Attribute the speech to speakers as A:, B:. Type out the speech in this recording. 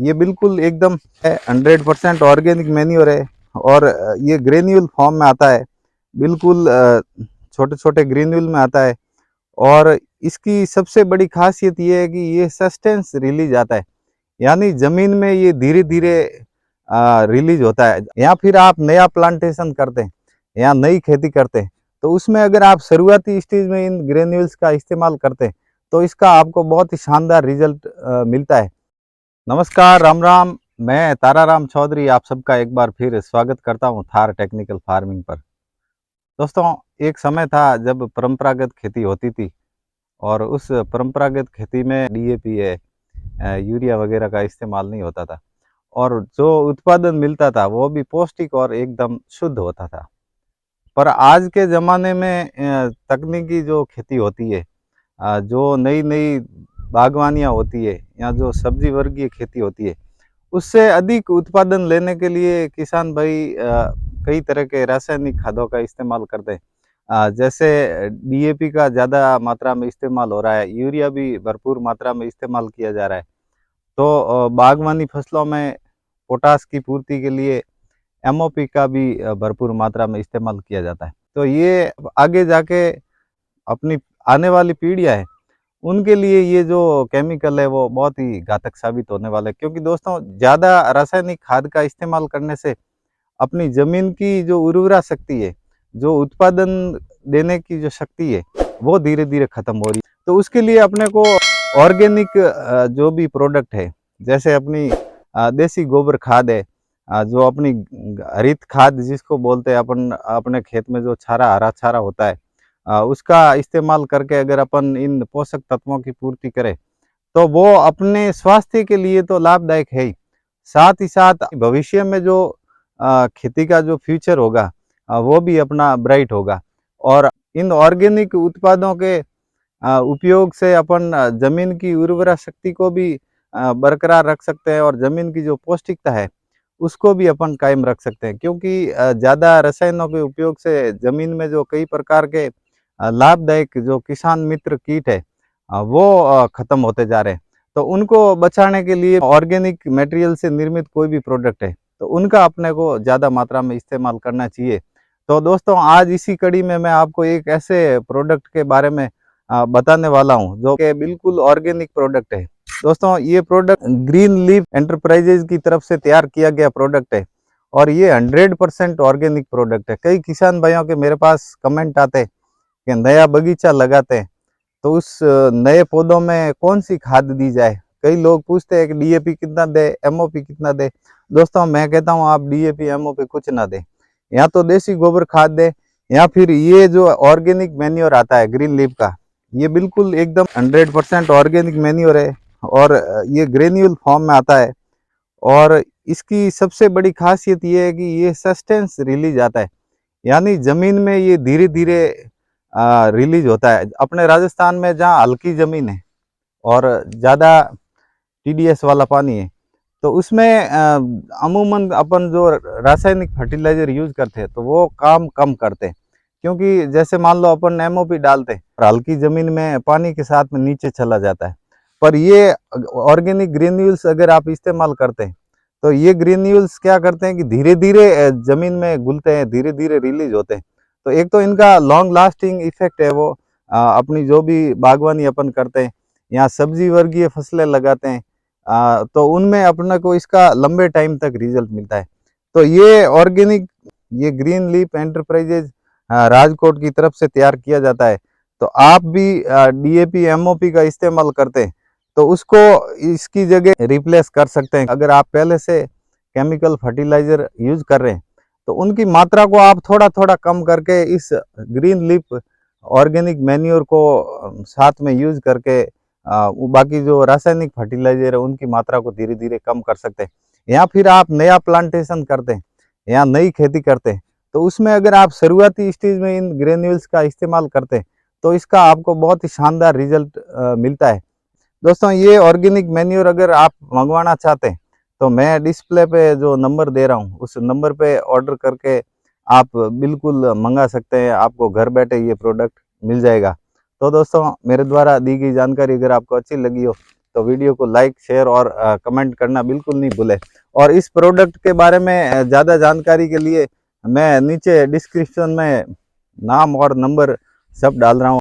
A: ये बिल्कुल एकदम 100% ऑर्गेनिक मैन्योर है और ये ग्रेन्यूल फॉर्म में आता है। बिल्कुल छोटे छोटे ग्रेन्यूल में आता है और इसकी सबसे बड़ी खासियत ये है कि ये सस्टेंस रिलीज आता है, यानी जमीन में ये धीरे धीरे रिलीज होता है। या फिर आप नया प्लांटेशन करते हैं या नई खेती करते हैं तो उसमें अगर आप शुरुआती स्टेज में इन ग्रेन्यूल्स का इस्तेमाल करते हैं तो इसका आपको बहुत ही शानदार रिजल्ट मिलता है। नमस्कार, राम राम। मैं ताराराम चौधरी आप सबका एक बार फिर स्वागत करता हूं थार टेक्निकल फार्मिंग पर। दोस्तों, एक समय था जब परंपरागत खेती होती थी और उस परंपरागत खेती में डीएपी है, यूरिया वगैरह का इस्तेमाल नहीं होता था और जो उत्पादन मिलता था वो भी पौष्टिक और एकदम शुद्ध होता था। पर आज के ज़माने में तकनीकी जो खेती होती है, जो नई नई बागवानियाँ होती है या जो सब्जी वर्गीय खेती होती है, उससे अधिक उत्पादन लेने के लिए किसान भाई कई तरह के रासायनिक खादों का इस्तेमाल करते हैं। जैसे डीएपी का ज़्यादा मात्रा में इस्तेमाल हो रहा है, यूरिया भी भरपूर मात्रा में इस्तेमाल किया जा रहा है। तो बागवानी फसलों में पोटास की पूर्ति के लिए एमओपी का भी भरपूर मात्रा में इस्तेमाल किया जाता है। तो ये आगे जाके अपनी आने वाली पीढ़ियाँ है उनके लिए ये जो केमिकल है वो बहुत ही घातक साबित होने वाला है, क्योंकि दोस्तों ज़्यादा रासायनिक खाद का इस्तेमाल करने से अपनी ज़मीन की जो उर्वरा शक्ति है, जो उत्पादन देने की जो शक्ति है, वो धीरे धीरे खत्म हो रही है। तो उसके लिए अपने को ऑर्गेनिक जो भी प्रोडक्ट है, जैसे अपनी देसी गोबर खाद है, जो अपनी हरित खाद जिसको बोलते हैं अपन, अपने खेत में जो छारा हरा छारा होता है, उसका इस्तेमाल करके अगर अपन इन पोषक तत्वों की पूर्ति करें तो वो अपने स्वास्थ्य के लिए तो लाभदायक है ही, साथ ही साथ भविष्य में जो खेती का जो फ्यूचर होगा वो भी अपना ब्राइट होगा। और इन ऑर्गेनिक उत्पादों के उपयोग से अपन जमीन की उर्वरा शक्ति को भी बरकरार रख सकते हैं और जमीन की जो पौष्टिकता है उसको भी अपन कायम रख सकते हैं, क्योंकि ज़्यादा रसायनों के उपयोग से जमीन में जो कई प्रकार के लाभदायक जो किसान मित्र कीट है वो खत्म होते जा रहे हैं। तो उनको बचाने के लिए ऑर्गेनिक मटेरियल से निर्मित कोई भी प्रोडक्ट है तो उनका अपने को ज़्यादा मात्रा में इस्तेमाल करना चाहिए। तो दोस्तों, आज इसी कड़ी में मैं आपको एक ऐसे प्रोडक्ट के बारे में बताने वाला हूं जो कि बिल्कुल ऑर्गेनिक प्रोडक्ट है। दोस्तों, ये प्रोडक्ट ग्रीन लीफ एंटरप्राइजेज की तरफ से तैयार किया गया प्रोडक्ट है और ये 100% ऑर्गेनिक प्रोडक्ट है। कई किसान भाइयों के मेरे पास कमेंट आते हैं कि नया बगीचा लगाते हैं तो उस नए पौधों में कौन सी खाद दी जाए। कई लोग पूछते हैं कि डीएपी कितना दे, एमओपी कितना दे। दोस्तों, मैं कहता हूँ आप डीएपी एमओपी कुछ ना दे, या तो देसी गोबर खाद दे या फिर ये जो ऑर्गेनिक मैन्योर आता है ग्रीन लीफ का, ये बिल्कुल एकदम 100% ऑर्गेनिक मैन्योर है और ये ग्रेन्यूल फॉर्म में आता है और इसकी सबसे बड़ी खासियत ये है कि ये सस्टेंस रिलीज आता है, यानी जमीन में ये धीरे धीरे रिलीज होता है। अपने राजस्थान में जहाँ हल्की जमीन है और ज़्यादा टीडीएस वाला पानी है तो उसमें अमूमन अपन जो रासायनिक फर्टिलाइजर यूज करते हैं तो वो काम कम करते हैं, क्योंकि जैसे मान लो अपन एमओपी डालते हैं और हल्की ज़मीन में पानी के साथ में नीचे चला जाता है। पर ये ऑर्गेनिक ग्रेन्यूल्स अगर आप इस्तेमाल करते हैं तो ये ग्रेन्यूल्स क्या करते हैं कि धीरे धीरे ज़मीन में घुलते हैं, धीरे धीरे रिलीज होते हैं। तो एक तो इनका लॉन्ग लास्टिंग इफेक्ट है, वो अपनी जो भी बागवानी अपन करते हैं या सब्जी वर्गीय फसलें लगाते हैं तो उनमें अपने को इसका लंबे टाइम तक रिजल्ट मिलता है। तो ये ऑर्गेनिक, ये ग्रीन लीफ एंटरप्राइजेज राजकोट की तरफ से तैयार किया जाता है। तो आप भी डीएपी एमओपी का इस्तेमाल करते हैं तो उसको इसकी जगह रिप्लेस कर सकते हैं। अगर आप पहले से केमिकल फर्टिलाइजर यूज कर रहे हैं तो उनकी मात्रा को आप थोड़ा थोड़ा कम करके इस ग्रीन लीफ ऑर्गेनिक मैन्योर को साथ में यूज करके वो बाकी जो रासायनिक फर्टिलाइजर है उनकी मात्रा को धीरे धीरे कम कर सकते हैं। या फिर आप नया प्लांटेशन करते हैं या नई खेती करते हैं तो उसमें अगर आप शुरुआती स्टेज में इन ग्रेन्यूल्स का इस्तेमाल करते हैं तो इसका आपको बहुत ही शानदार रिजल्ट मिलता है। दोस्तों, ये ऑर्गेनिक मैन्योर अगर आप मंगवाना चाहते हैं तो मैं डिस्प्ले पे जो नंबर दे रहा हूँ उस नंबर पे ऑर्डर करके आप बिल्कुल मंगा सकते हैं, आपको घर बैठे ये प्रोडक्ट मिल जाएगा। तो दोस्तों, मेरे द्वारा दी गई जानकारी अगर आपको अच्छी लगी हो तो वीडियो को लाइक शेयर और कमेंट करना बिल्कुल नहीं भूलें। और इस प्रोडक्ट के बारे में ज़्यादा जानकारी के लिए मैं नीचे डिस्क्रिप्शन में नाम और नंबर सब डाल रहा हूँ।